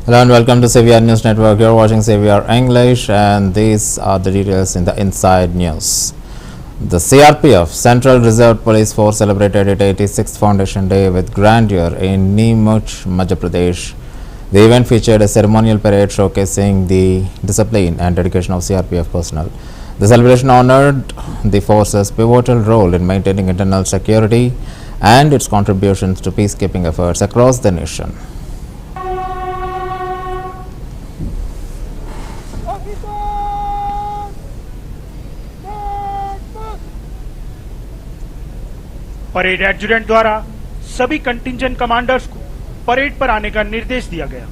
Hello and welcome to CVR News Network. You're watching CVR English and these are the details in the inside news. The CRPF, Central Reserve Police Force, celebrated its 86th Foundation Day with grandeur in Neemuch, Madhya Pradesh. The event featured a ceremonial parade showcasing the discipline and dedication of CRPF personnel. The celebration honored the force's pivotal role in maintaining internal security and its contributions to peacekeeping efforts across the nation. Parade adjutant द्वारा सभी contingent commanders को parade पर आने का निर्देश दिया गया।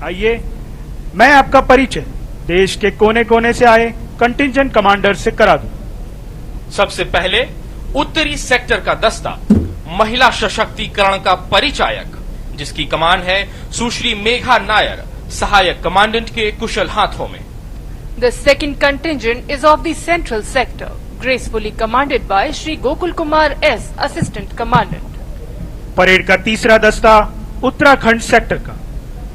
आइए मैं आपका परिचय देश के कोने कोने से आए कंटिंजेंट कमांडर से करा दूं। सबसे पहले उत्तरी सेक्टर का दस्ता महिला सशक्तिकरण का परिचायक, जिसकी कमान है सुश्री मेघा नायर, सहायक कमांडेंट के कुशल हाथों में। The second contingent is of the central sector, gracefully commanded by Shri Gokul Kumar S, Assistant Commandant. Parade का तीसरा दस्ता उत्तराखंड सेक्टर का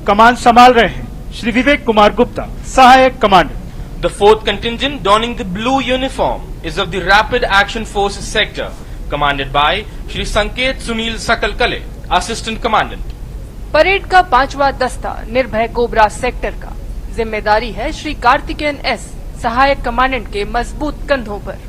कमान संभाल रहे हैं श्री विवेक कुमार गुप्ता, सहायक commandant. The fourth contingent, donning the blue uniform, is of the Rapid Action Forces sector, commanded by Shri Sanket Sunil Sakalkale, Assistant Commandant. Parade का पांचवा दस्ता निर्भय कोबरा सेक्टर का, जिम्मेदारी है श्री कार्तिकेयन एस, सहायक कमांडेंट के मजबूत कंधों पर।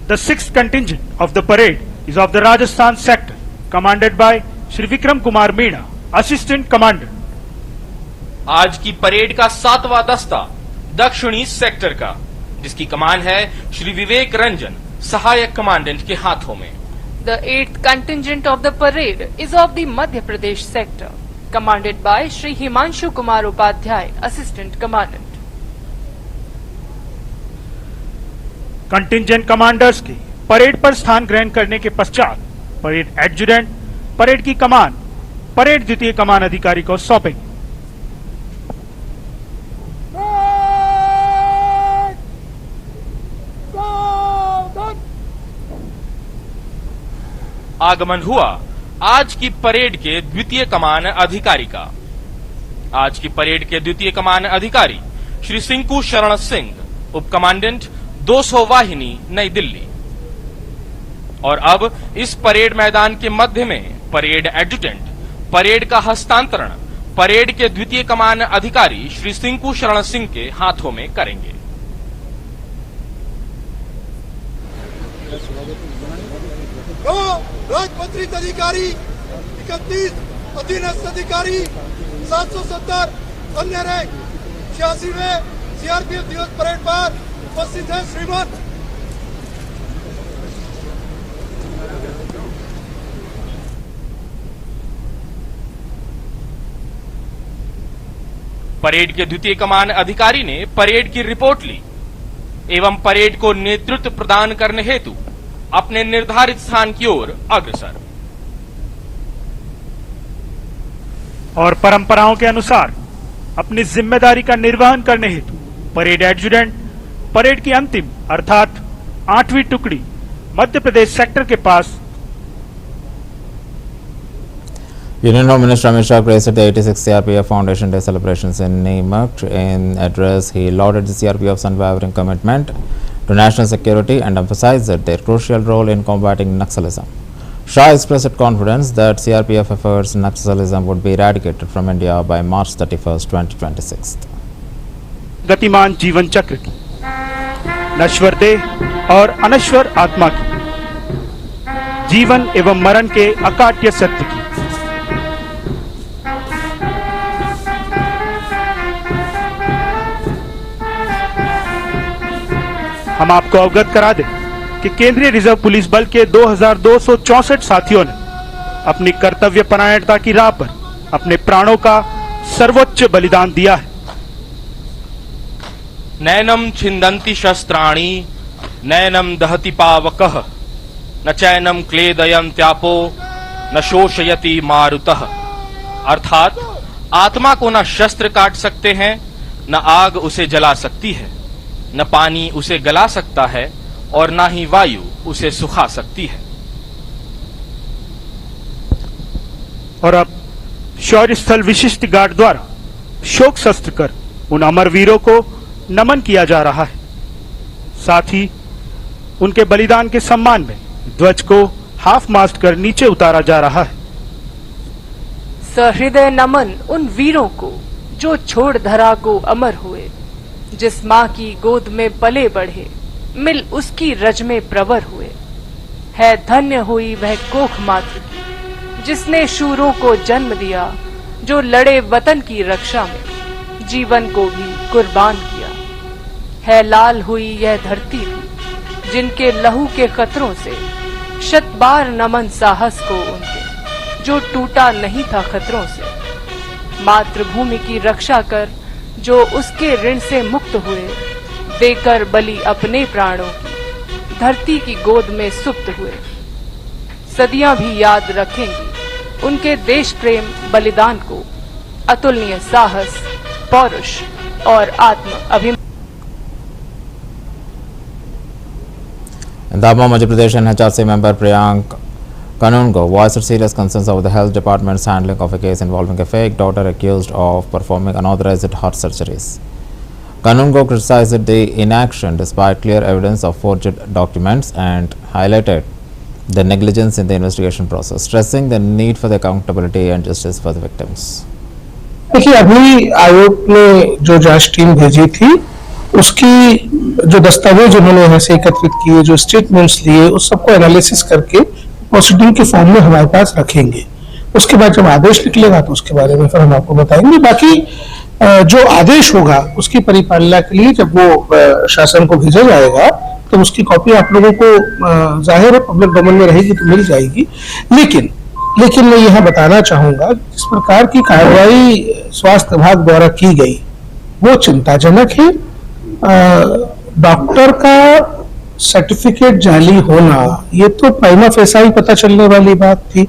The sixth contingent of the parade is of the Rajasthan sector, commanded by Shri Vikram Kumar Meena, Assistant Commandant. आज की परेड का सातवां दस्ता दक्षिणी सेक्टर का, जिसकी कमान है श्री विवेक रंजन, सहायक कमांडेंट के हाथों में। The eighth contingent of the parade is of the Madhya Pradesh sector, commanded by Shri Himanshu Kumar Upadhyay, Assistant Commandant. Contingent commanders के परेड पर स्थान ग्रहण करने के पश्चात परेड एडजुटेंट परेड की कमान परेड द्वितीय कमान अधिकारी को सौंपेंगे। आगमन हुआ आज की परेड के द्वितीय कमान अधिकारी का। आज की परेड के द्वितीय कमान अधिकारी श्री सिंकू शरण सिंह, उप कमांडेंट 200 वाहिनी, नई दिल्ली। और अब इस परेड मैदान के मध्य में परेड एडजुटेंट परेड का हस्तांतरण परेड के द्वितीय कमान अधिकारी श्री सिंकू शरण सिंह के हाथों में करेंगे। राजपत्रित अधिकारी 31 अधीनस्थ अधिकारी 770 अन्य रैंक 86वें सीआरपीएफ दिवस परेड पर उपस्थित है। श्रीमान परेड के द्वितीय कमान अधिकारी ने परेड की रिपोर्ट ली एवं परेड को नेतृत्व प्रदान करने हेतु अपने निर्धारित स्थान की ओर अग्रसर। और परंपराओं के अनुसार अपनी जिम्मेदारी का निर्वहन करने हेतु परेड एडजुटेंट परेड की अंतिम अर्थात 8वीं टुकड़ी मध्य प्रदेश सेक्टर के पास। Union Home Minister Amit Shah graced the 86th CRPF Foundation Day celebrations in Neemuch. In address, he lauded the CRPF's unwavering commitment to national security and emphasized their crucial role in combating Naxalism. Shah expressed confidence that CRPF efforts Naxalism would be eradicated from India by March 31st, 2026. गतिमान जीवन चक्र की, नश्वर देह और अनश्वर आत्मा की, जीवन एवं मरण के अकाट्य सत्य की, हम आपको अवगत करा दें कि केंद्रीय रिजर्व पुलिस बल के 2264 साथियों ने अपनी कर्तव्य परायणता की राह पर अपने प्राणों का सर्वोच्च बलिदान दिया है। नैनम छिन्दन्ति शस्त्राणि नैनम दहति पावकः न चैनम क्लेदयन्त्यापो न शोषयति मारुतः, अर्थात आत्मा को न शस्त्र काट सकते हैं, न आग उसे जला सकती है, न पानी उसे गला सकता है और न ही वायु उसे सुखा सकती है। और अब शौर्य स्थल विशिष्ट गार्ड द्वारा शोक शस्त्र कर उन अमर वीरों को नमन किया जा रहा है। साथ ही उनके बलिदान के सम्मान में ध्वज को हाफ मास्ट कर नीचे उतारा जा रहा है। सहृदय नमन उन वीरों को जो छोड़ धरा को अमर हुए, जिस माँ की गोद में पले बढ़े, मिल उसकी रज में प्रवर हुए। है धन्य हुई वह कोख मात्र की, जिसने शूरों को जन्म दिया, जो लड़े वतन की रक्षा में, जीवन को भी कुर्बान किया। है लाल हुई यह धरती भी, जिनके लहू के खतरों से शत बार नमन साहस को उनके, जो टूटा नहीं था खतरों से। मातृभूमि की रक्षा कर जो उसके ऋण से मुक्त हुए, देकर बलि अपने प्राणों की, धरती की गोद में सुप्त हुए। सदियां भी याद रखेंगी उनके देश प्रेम बलिदान को, अतुलनीय साहस, पौरुष और आत्म अभिमान। In Dhamma, Madhya Pradesh, NHRC member Priyank Kanungo voiced serious concerns over the health department's handling of a case involving a fake doctor accused of performing unauthorized heart surgeries. Kanungo criticized the inaction despite clear evidence of forged documents and highlighted the negligence in the investigation process, stressing the need for the accountability and justice for the victims. देखिए, अभी आयोग ने जो जांच team भेजी थी उसकी जो दस्तावेज उन्होंने यहाँ से एकत्रित किए, जो स्टेटमेंट्स लिए, उस सबको एनालिसिस करके प्रोसीडिंग के फॉर्म में हमारे पास रखेंगे। उसके बाद जब आदेश निकलेगा तो उसके बारे में फिर हम आपको बताएंगे। बाकी जो आदेश होगा उसकी परिपालना के लिए जब वो शासन को भेजा जाएगा तो उसकी कॉपी आप लोगों को जाहिर है पब्लिक डोमेन में रहेगी तो मिल जाएगी। लेकिन मैं यह बताना चाहूंगा, जिस प्रकार की कार्रवाई स्वास्थ्य विभाग द्वारा की गई वो चिंताजनक है। डॉक्टर का सर्टिफिकेट जाली होना ये तो प्राइमा फेसा ही पता चलने वाली बात थी।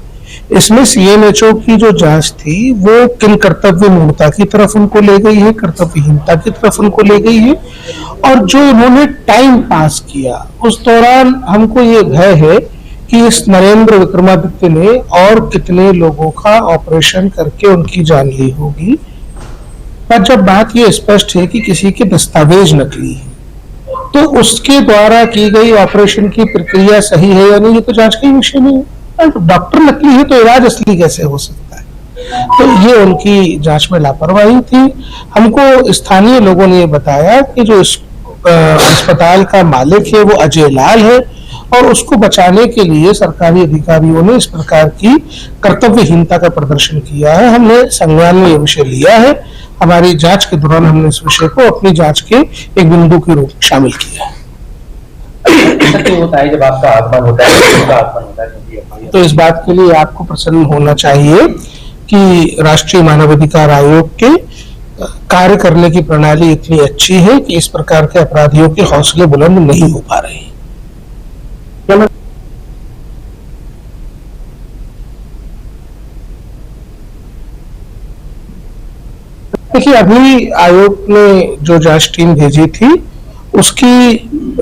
इसमें सीएमएचओ की जो जांच थी वो किन कर्तव्य मूर्ता की तरफ उनको ले गई है, कर्तव्यहीनता की तरफ उनको ले गई है। और जो उन्होंने टाइम पास किया उस दौरान हमको ये भय है कि इस नरेंद्र विक्रमादित्य ने और कितने लोगों का ऑपरेशन करके उनकी जान ली होगी। पर जब बात ये स्पष्ट है कि किसी के दस्तावेज नकली है तो उसके द्वारा की गई ऑपरेशन की प्रक्रिया सही है या नहीं, ये तो जांच का विषय नहीं है। डॉक्टर नकली है तो इलाज असली कैसे हो सकता है? तो ये उनकी जांच में लापरवाही थी। हमको स्थानीय लोगों ने ये बताया कि जो अस्पताल का मालिक है वो अजय लाल है और उसको बचाने के लिए सरकारी अधिकारियों ने इस प्रकार की कर्तव्यहीनता का प्रदर्शन किया है। हमने संज्ञान में ये विषय लिया है। हमारी जांच के दौरान हमने इस विषय को अपनी जांच के एक बिंदु के रूप में शामिल किया है। होता है जब आपका आगमन होता है, उसका आगमन होता है, तो इस बात के लिए आपको प्रसन्न होना चाहिए कि राष्ट्रीय मानवाधिकार आयोग के कार्य करने की प्रणाली इतनी अच्छी है कि इस प्रकार के अपराधियों के हौसले बुलंद नहीं हो पा रहे हैं। देखिए, अभी आयोग ने जो जांच टीम भेजी थी उसकी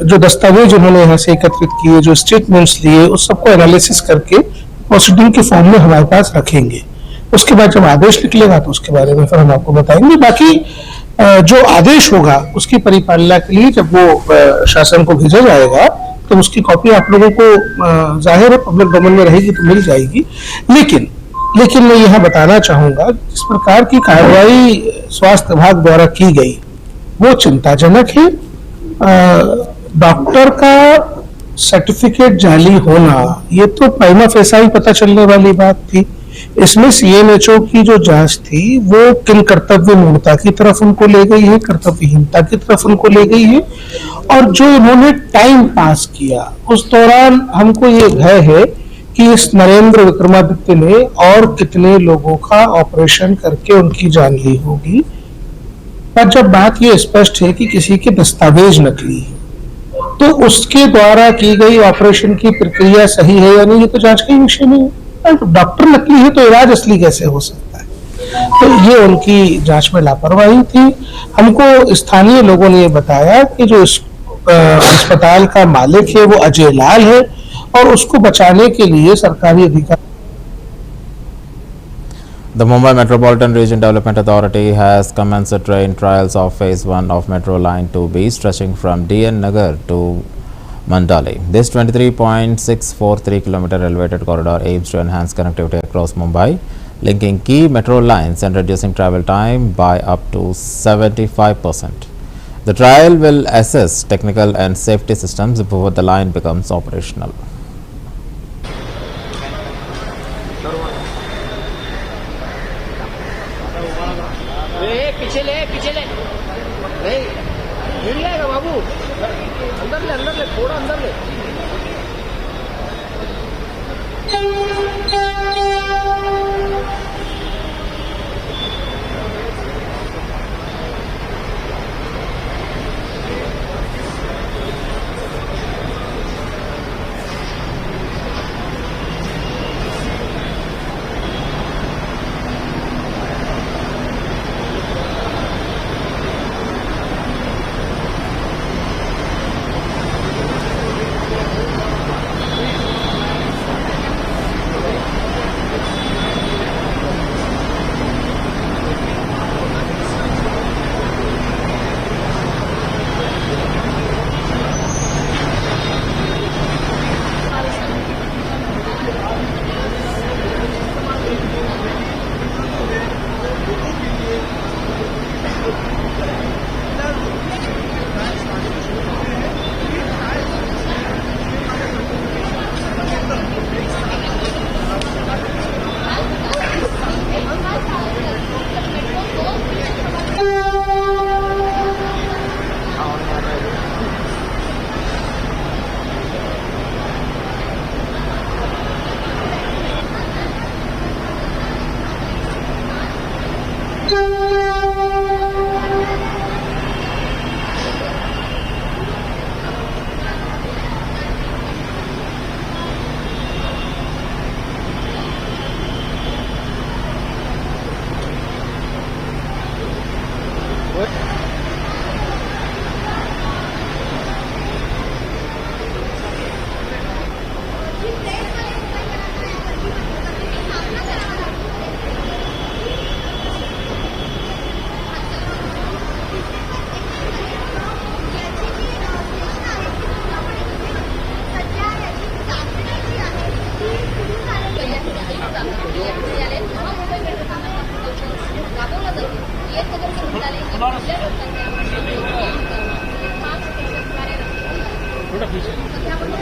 जो दस्तावेज उन्होंने यहाँ से एकत्रित किए, जो स्टेटमेंट्स लिए, उस सबको एनालिसिस करके प्रोसीडिंग के फॉर्म में हमारे पास रखेंगे। उसके बाद जब आदेश निकलेगा तो उसके बारे में फिर हम आपको बताएंगे। बाकी जो आदेश होगा उसकी परिपालना के लिए जब वो शासन को भेजा जाएगा तो उसकी कॉपी आप लोगों को जाहिर है पब्लिक डोमेन में रहेगी तो मिल जाएगी। लेकिन मैं यह बताना चाहूंगा, जिस प्रकार की कार्रवाई स्वास्थ्य विभाग द्वारा की गई वो चिंताजनक है। डॉक्टर का सर्टिफिकेट जाली होना ये तो प्राइमा फेसा ही पता चलने वाली बात थी। इसमें सीएमएचओ की जो जांच थी वो किन कर्तव्य मूर्ता की तरफ उनको ले गई है, कर्तव्यहीनता की तरफ उनको ले गई है। और जो उन्होंने टाइम पास किया उस दौरान हमको ये भय है कि इस नरेंद्र विक्रमादित्य ने और कितने लोगों का ऑपरेशन करके उनकी जान ली होगी। पर जब बात ये स्पष्ट है कि किसी के दस्तावेज नकली है तो उसके द्वारा की गई ऑपरेशन की प्रक्रिया सही है या नहीं, ये तो जांच का विषय नहीं है। डॉक्टर नकली है तो इलाज असली कैसे हो सकता है? तो ये उनकी जांच में लापरवाही थी। हमको स्थानीय लोगों ने ये बताया कि जो इस अस्पताल का मालिक है वो अजय लाल है और उसको बचाने के लिए सरकारी अधिकारी। The Mumbai Metropolitan Region Development Authority has commenced train trials of Phase 1 of Metro Line 2B stretching from DN Nagar to Mandali. This 23.643 km elevated corridor aims to enhance connectivity across Mumbai, linking key metro lines and reducing travel time by up to 75%. The trial will assess technical and safety systems before the line becomes operational. पीछे ले नहीं गिर जाएगा बाबू अंदर ले थोड़ा अंदर ले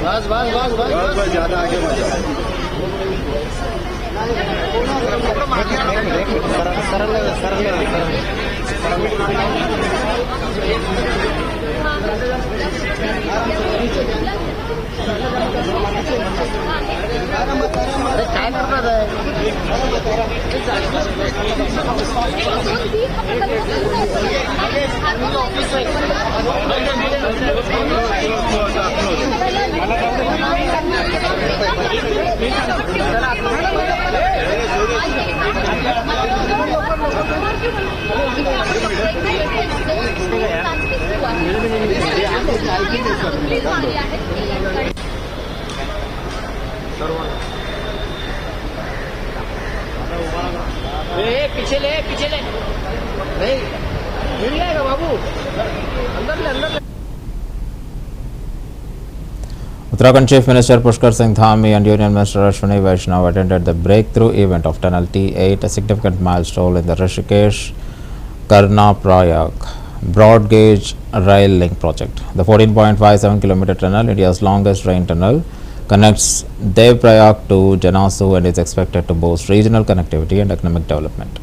बस ज्यादा आगे मत जाओ। काय करणार आहे पीछे ले नहीं गिर जाएगा बाबू अंदर ले Uttarakhand Chief Minister Pushkar Singh Dhami and Union Minister Ashwini Vaishnav attended the breakthrough event of Tunnel T8, a significant milestone in the Rishikesh-Karnaprayag broad gauge rail link project. The 14.57 km tunnel, India's longest rail tunnel, connects Devprayag to Janasu and is expected to boost regional connectivity and economic development.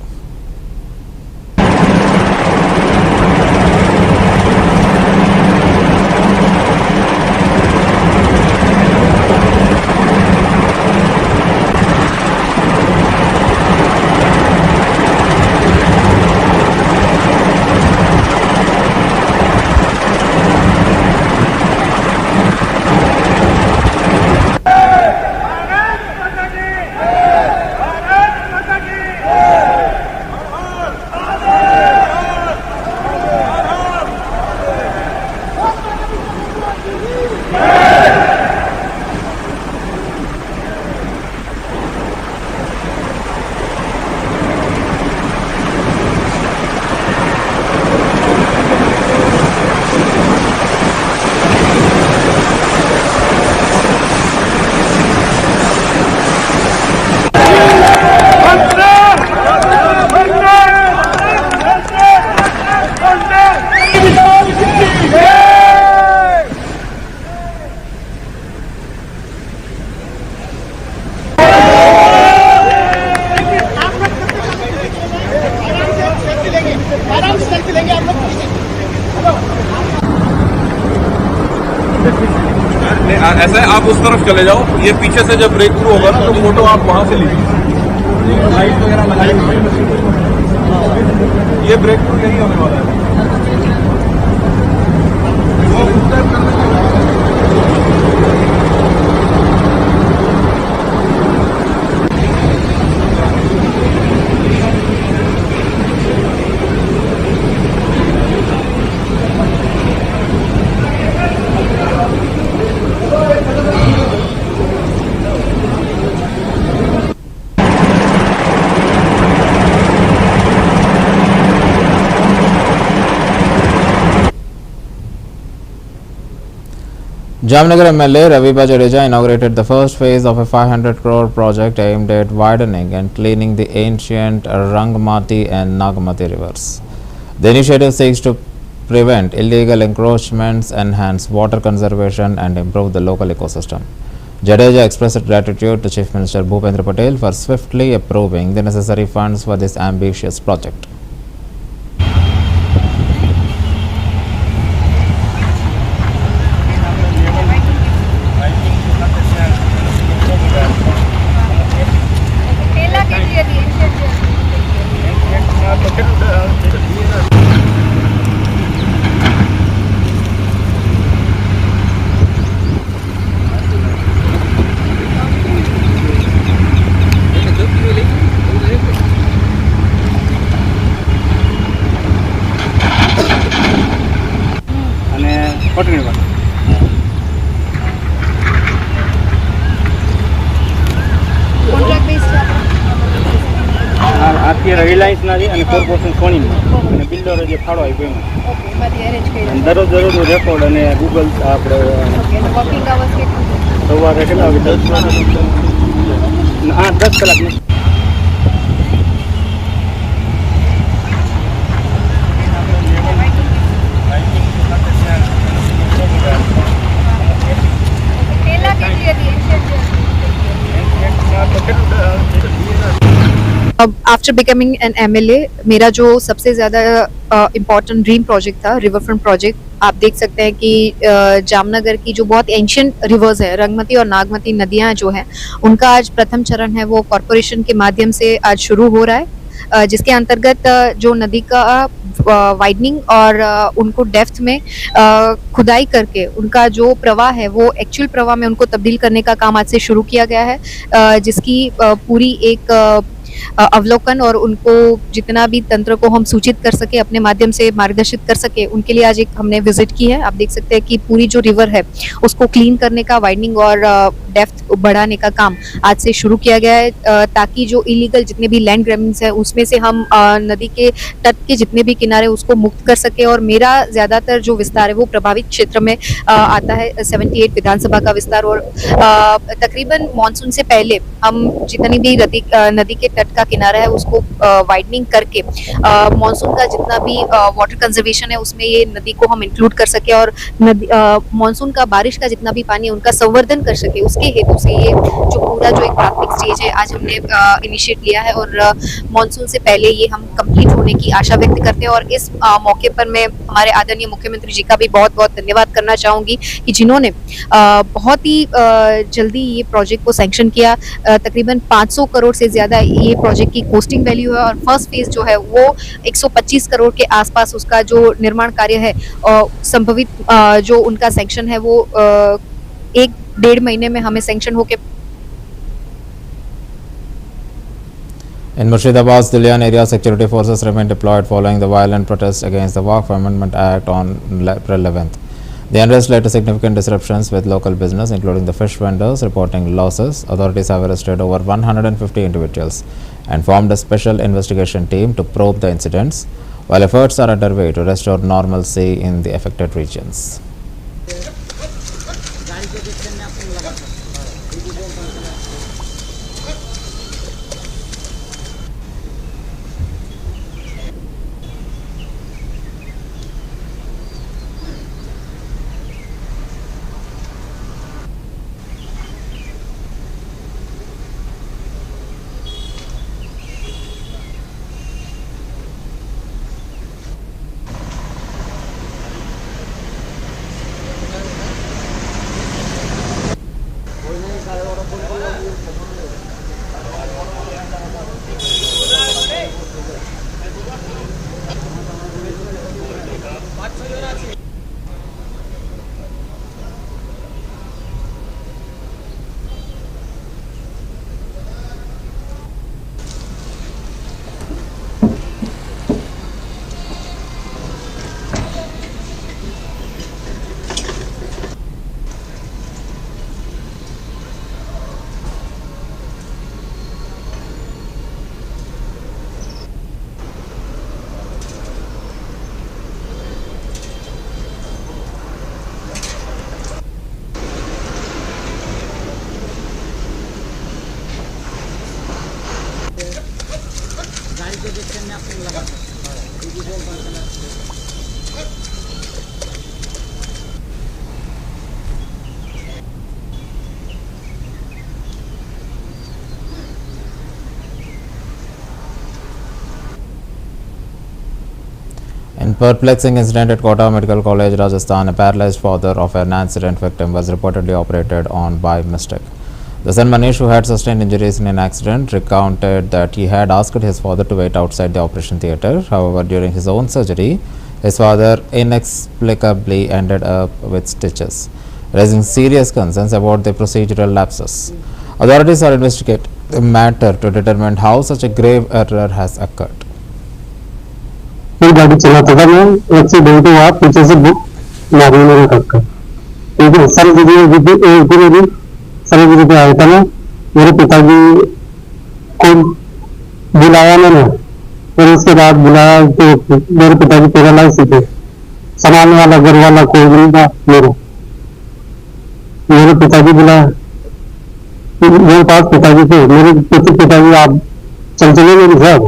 उस तरफ चले जाओ, ये पीछे से जब break through होगा ना तो फोटो आप वहां से लीजिए। लाइट वगैरह लगाई हुई है, ये ब्रेक थ्रू यही होने वाला है। Jamnagar MLA Raviba Jadeja inaugurated the first phase of a 500 crore project aimed at widening and cleaning the ancient Rangmati and Nagmati rivers. The initiative seeks to prevent illegal encroachments, enhance water conservation and improve the local ecosystem. Jadeja expressed gratitude to Chief Minister Bhupendra Patel for swiftly approving the necessary funds for this ambitious project. Reliance ના છે અને corporation સોનીમાં અને બિલ્ડરો જે ફાળો આપ્યો એમાં okay એમાંથી arrange કર્યું દરરોજનું રેકોર્ડ અને ગૂગલ આપણે ઓકે અને વર્કિંગ અવર્સ કેટલું સવારે કેટલા વાગે 10 કલાક પહેલા કેટલી હતી ancient after becoming an MLA मेरा जो सबसे ज़्यादा इम्पोर्टेंट ड्रीम प्रोजेक्ट था रिवर फ्रंट प्रोजेक्ट। आप देख सकते हैं कि जामनगर की जो बहुत एंशियंट रिवर्स है रंगमती और नागमती नदियां जो हैं उनका आज प्रथम चरण है वो कॉरपोरेशन के माध्यम से आज शुरू हो रहा है, जिसके अंतर्गत जो नदी का वाइडनिंग और उनको डेप्थ में खुदाई करके उनका जो प्रवाह है वो एक्चुअल प्रवाह में उनको तब्दील करने का काम आज से शुरू किया गया है, जिसकी पूरी एक अवलोकन और उनको जितना भी तंत्र को हम सूचित कर सके अपने माध्यम से मार्गदर्शित कर सके उनके लिए आज एक हमने विजिट की है। आप देख सकते हैं कि पूरी जो रिवर है उसको क्लीन करने का वाइडनिंग और डेप्थ बढ़ाने का काम आज से शुरू किया गया है, ताकि जो इलीगल जितने भी लैंड ग्रैबिंग्स है उसमें से हम नदी के तट के जितने भी किनारे उसको मुक्त कर सके। और मेरा ज्यादातर जो विस्तार है वो प्रभावित क्षेत्र में आता है 78 विधानसभा का विस्तार, और तकरीबन मानसून से पहले हम जितनी भी नदी के तट का किनारा है उसको वाइडनिंग करके मानसून का जितना भी वाटर कंजर्वेशन है उसमें ये नदी को हम इंक्लूड कर सके और मानसून का बारिश का जितना भी पानी है उनका संवर्धन कर सके। उसके हेतु से ये जो पूरा जो एक प्राथमिक स्टेज है आज हमने इनिशिएट लिया है और मानसून से पहले ये हम कंप्लीट होने की आशा व्यक्त करते हैं। और इस मौके पर मैं हमारे आदरणीय मुख्यमंत्री जी का भी बहुत बहुत धन्यवाद करना चाहूंगी कि जिन्होंने बहुत ही जल्दी ये प्रोजेक्ट को सैंक्शन किया। तकरीबन 500 करोड़ से ज्यादा ये प्रोजेक्ट की कोस्टिंग वैल्यू है और फर्स्ट फेज जो है वो 125 करोड़ के आसपास उसका जो निर्माण कार्य है संभवित जो उनका सैंक्शन है वो 1-1.5 महीने में हमें सैंक्शन होके। In Murshidabad, Dilian area security forces remain deployed following the violent protests against the Waqf Amendment Act on April 11th. The unrest led to significant disruptions with local business, including the fish vendors, reporting losses. Authorities have arrested over 150 individuals and formed a special investigation team to probe the incidents, while efforts are underway to restore normalcy in the affected regions. In perplexing incident at Kota Medical College, Rajasthan, a paralyzed father of an accident victim was reportedly operated on by mistake. The son Manish, who had sustained injuries in an accident, recounted that he had asked his father to wait outside the operation theatre. However, during his own surgery, his father inexplicably ended up with stitches, raising serious concerns about the procedural lapses. Authorities are investigating the matter to determine how such a grave error has occurred. फिर गाड़ी चलाता था मैं accident हुआ पीछे से मारी मेरे टक्कर ठीक है सर्जरी पे आया था मैं मेरे पिताजी को बुलाया मैंने फिर उसके बाद बुलाया तो मेरे पिताजी पैरालाइज थे संभालने वाला घर वाला कोई नहीं था मेरे पिताजी बुलाया मेरे पास पिताजी थे मेरे पिताजी आप चले मेरे साथ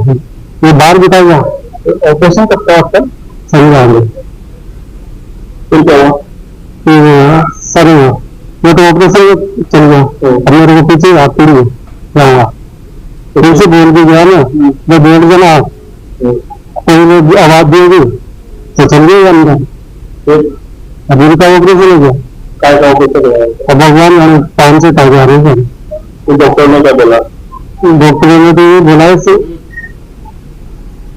ये बाहर बिताएगा ऑपरेशन कब था आपका शनिवार में फिर क्या हुआ सर वो तो ऑपरेशन चल गया अब मेरे को पीछे हाथ टूट गया जाऊंगा फिर से बोल के गया ना मैं बैठ गया ना कोई आवाज देगी तो चल गया अंदर अभी का ऑपरेशन हो गया काय का ऑपरेशन अब भगवान हम टाइम से टाइम आ रहे हैं डॉक्टर ने क्या बोला डॉक्टर ने तो ये बोला है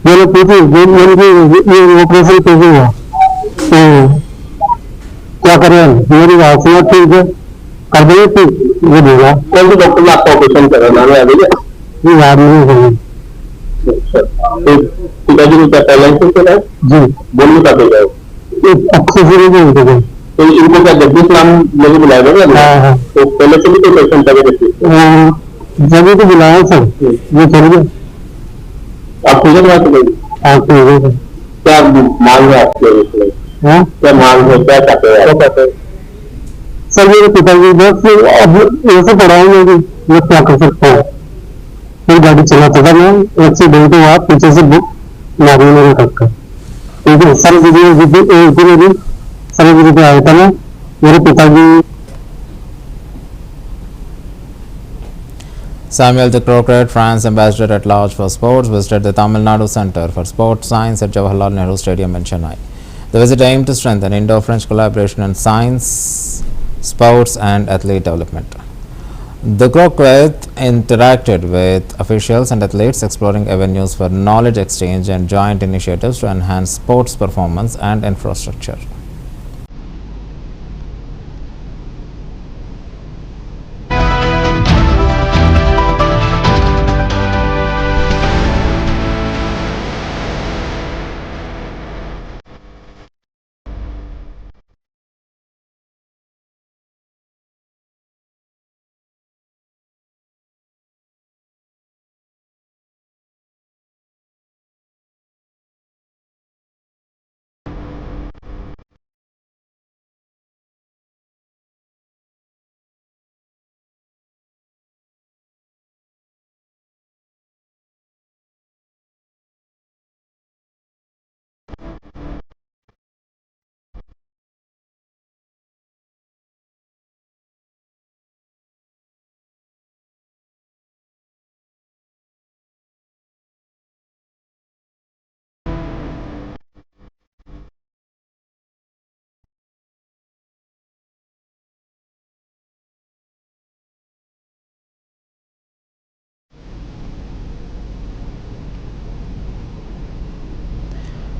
मैंने पूछी ये ऑपरेशन कैसे हुआ तो क्या करें मेरी बात सुना ठीक है कर देंगे ठीक ये देगा कौन से डॉक्टर ने आपका ऑपरेशन करा नाम याद है ये याद नहीं है पिताजी को क्या पहले से चला जी बोलने का भेजा अच्छे से नहीं बोलते थे तो इनको क्या जगदीश नाम लेके बुलाया गया तो पहले से भी कोई पेशेंट था जगह तो बुलाया सर ये चल गया आप ठीक है आप क्या मांग है आपके क्या मांग है क्या चाहते हैं सर मेरे पिताजी बस अब ऐसे पढ़ाएंगे कि मैं क्या कर सकता हूँ फिर गाड़ी चलाता था मैं एक्सीडेंट हुआ पीछे से मारी मेरे टक्कर ठीक है सर्जरी पे आया था मैं मेरे पिताजी Samuel the Crockett, France Ambassador at Large for Sports, visited the Tamil Nadu Center for Sports Science at Jawaharlal Nehru Stadium in Chennai. The visit aimed to strengthen Indo-French collaboration in science, sports and athlete development. The Crockett interacted with officials and athletes, exploring avenues for knowledge exchange and joint initiatives to enhance sports performance and infrastructure.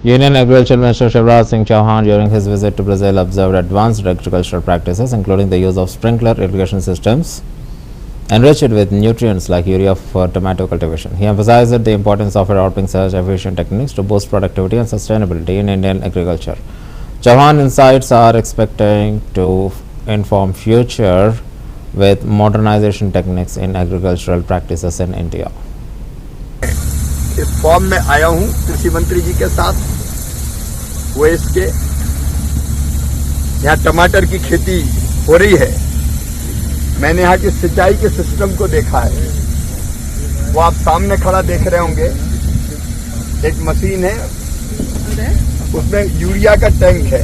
Union Agriculture Minister Shivraj Singh Chauhan, during his visit to Brazil, observed advanced agricultural practices, including the use of sprinkler irrigation systems enriched with nutrients like urea for tomato cultivation. He emphasized the importance of adopting such efficient techniques to boost productivity and sustainability in Indian agriculture. Chauhan insights are expecting to inform future with modernization techniques in agricultural practices in India. इस form में आया हूं कृषि मंत्री जी के साथ वो इसके यहाँ टमाटर की खेती हो रही है मैंने यहाँ की सिंचाई के सिस्टम को देखा है वो आप सामने खड़ा देख रहे होंगे एक मशीन है, उसमें यूरिया का टैंक है।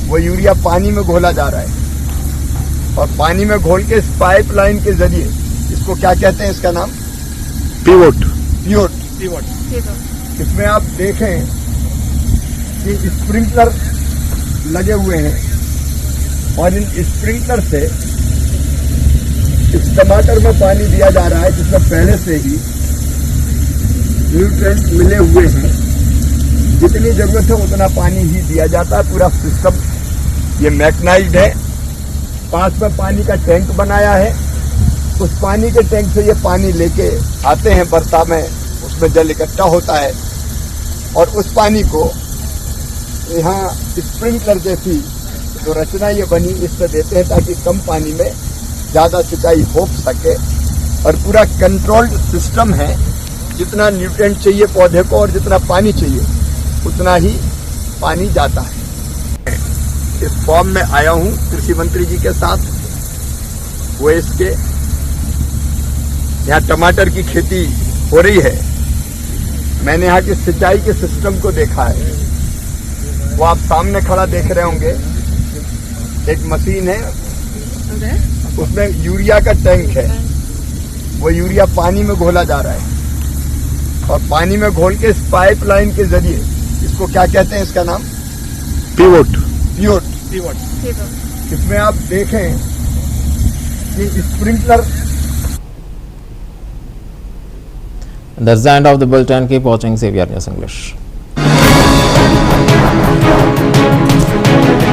वो यूरिया पानी में घोला जा रहा है और पानी में घोल के इस पाइपलाइन के जरिए, इसको क्या कहते हैं, इसका नाम पिवोट। इसमें आप देखें कि स्प्रिंकलर लगे हुए हैं और इन स्प्रिंकलर से इस टमाटर में पानी दिया जा रहा है जिसमें पहले से ही न्यूट्रिएंट मिले हुए हैं। जितनी जरूरत है उतना पानी ही दिया जाता है। पूरा सिस्टम ये मैकेनाइज्ड है। पास में पानी का टैंक बनाया है। उस पानी के टैंक से ये पानी लेके आते हैं बर्ता में, उसमें जल इकट्ठा होता है और उस पानी को यहाँ स्प्रिंकलर जैसी जो रचना ये बनी इससे देते हैं ताकि कम पानी में ज्यादा सिंचाई हो सके। और पूरा कंट्रोल्ड सिस्टम है। जितना न्यूट्रिएंट चाहिए पौधे को और जितना पानी चाहिए उतना ही पानी जाता है। इस फॉर्म में आया हूं कृषि मंत्री जी के साथ। वो इसके यहाँ टमाटर की खेती हो रही है। मैंने यहाँ की सिंचाई के सिस्टम को देखा है। वो आप सामने खड़ा देख रहे होंगे। एक मशीन है, उसमें यूरिया का टैंक है। वो यूरिया पानी में घोला जा रहा है और पानी में घोल के इस पाइपलाइन के जरिए, इसको क्या कहते हैं, इसका नाम पिवोट। इसमें आप देखें कि sprinkler. That's the end of the bulletin. Keep watching CVR News English.